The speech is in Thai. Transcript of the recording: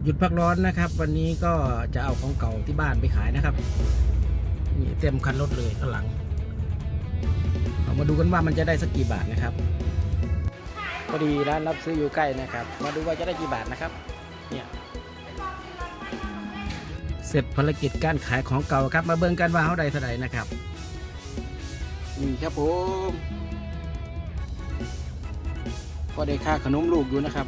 หยุดพักร้อนนะครับวันนี้ก็จะเอาของเก่าที่บ้านไปขายนะครับนี่เต็มคันรถเลยข้างหลังเรามาดูกันว่ามันจะได้สักกี่บาทนะครับพอดีร้านรับซื้ออยู่ใกล้นะครับมาดูว่าจะได้กี่บาทนะครับเนี่ยเสร็จภารกิจการขายของเก่าครับมาเบิ่งกันว่าเขาได้เท่าไหร่นะครับนี่ครับผมก็ได้ค่าขนมลูกอยู่นะครับ